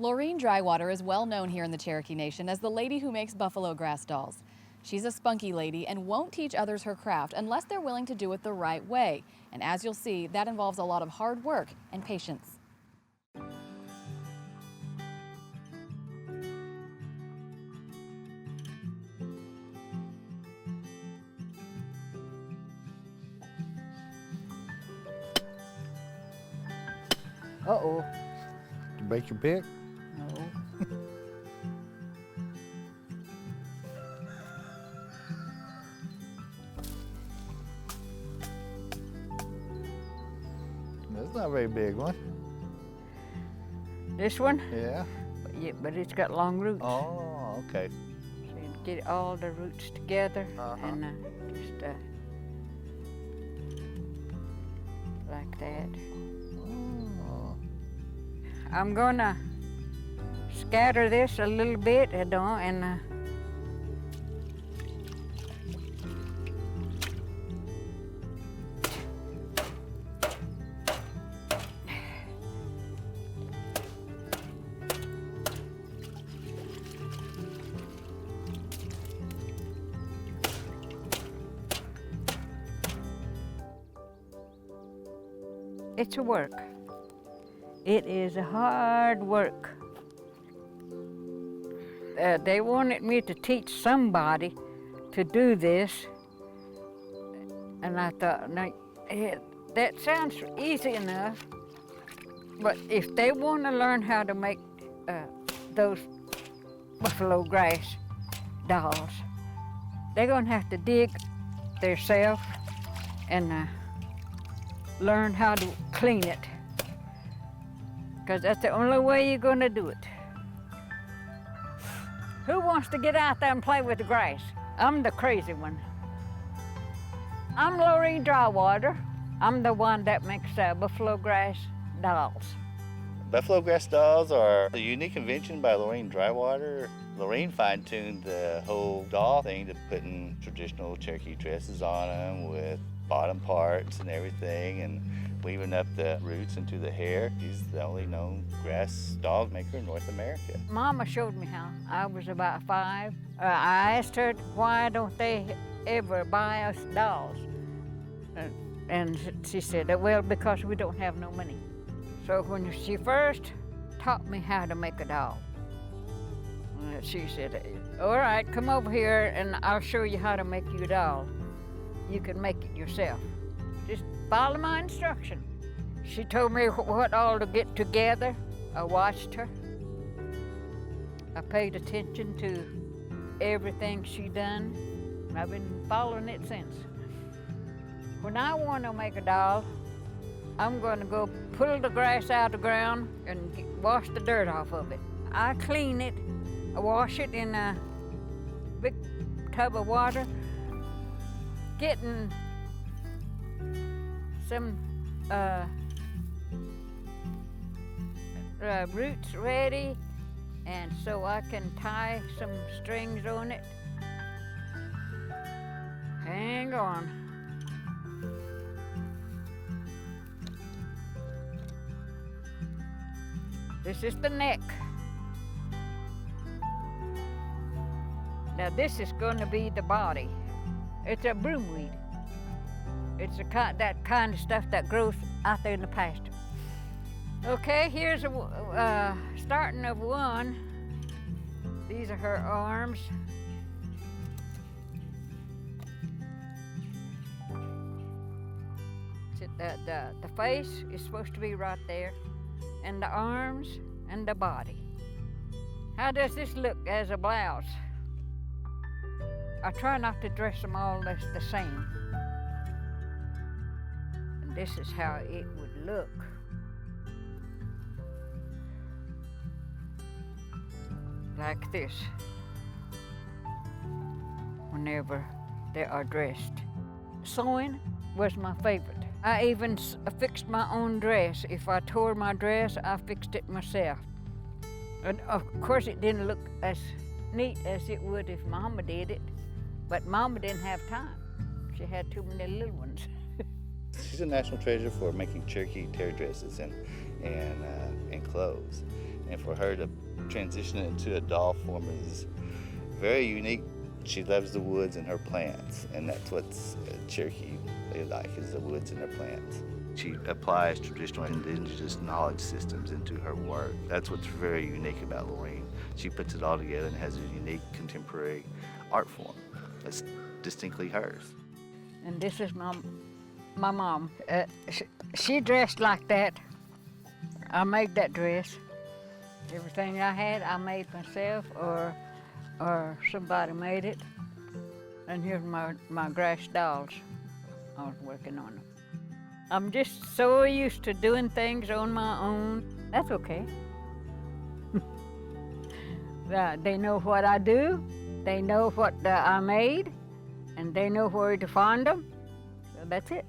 Lorene Drywater is well known here in the Cherokee Nation as the lady who makes buffalo grass dolls. She's a spunky lady and won't teach others her craft unless they're willing to do it the right way. And as you'll see, that involves a lot of hard work and patience. Uh-oh. To break your pick? No. That's not a very big one. This one? Yeah. But it's got long roots. Oh, okay. So you get all the roots together and just like that. Oh. I'm gonna scatter this a little bit, and it's a work. It is a hard work. They wanted me to teach somebody to do this, and I thought, now, that sounds easy enough, but if they want to learn how to make those buffalo grass dolls, they're going to have to dig themselves and learn how to clean it, because that's the only way you're going to do it. Who wants to get out there and play with the grass? I'm the crazy one. I'm Lorene Drywater. I'm the one that makes buffalo grass dolls. Buffalo grass dolls are a unique invention by Lorene Drywater. Lorene fine-tuned the whole doll thing to putting traditional Cherokee dresses on them with bottom parts and everything, and weaving up the roots into the hair. She's the only known grass doll maker in North America. Mama showed me how. I was about 5. I asked her, why don't they ever buy us dolls? And she said, well, because we don't have no money. So when she first taught me how to make a doll, she said, all right, come over here and I'll show you how to make you a doll. You can make it yourself. Just follow my instruction. She told me what all to get together. I watched her. I paid attention to everything she done. I've been following it since. When I want to make a doll, I'm going to go pull the grass out of the ground and wash the dirt off of it. I clean it, I wash it in a big tub of water, getting some roots ready, and so I can tie some strings on it. Hang on. This is the neck. Now this is going to be the body. It's a broomweed. It's that kind of stuff that grows out there in the pasture. Okay, here's a starting of one. These are her arms. The face is supposed to be right there, and the arms and the body. How does this look as a blouse? I try not to dress them all the same. And this is how it would look. Like this, whenever they are dressed. Sewing was my favorite. I even fixed my own dress. If I tore my dress, I fixed it myself. And of course it didn't look as neat as it would if Mama did it, but Mama didn't have time. She had too many little ones. She's a national treasure for making Cherokee terry dresses and clothes. And for her to transition it into a doll form is very unique. She loves the woods and her plants, and that's what's Cherokee they like, is the woods and their plants. She applies traditional indigenous knowledge systems into her work. That's what's very unique about Lorene. She puts it all together and has a unique contemporary art form that's distinctly hers. And this is my mom. She dressed like that. I made that dress. Everything I had, I made myself, or somebody made it. And here's my grass dolls. I was working on them. I'm just so used to doing things on my own. That's okay. They know what I do, they know what I made, and they know where to find them. So that's it.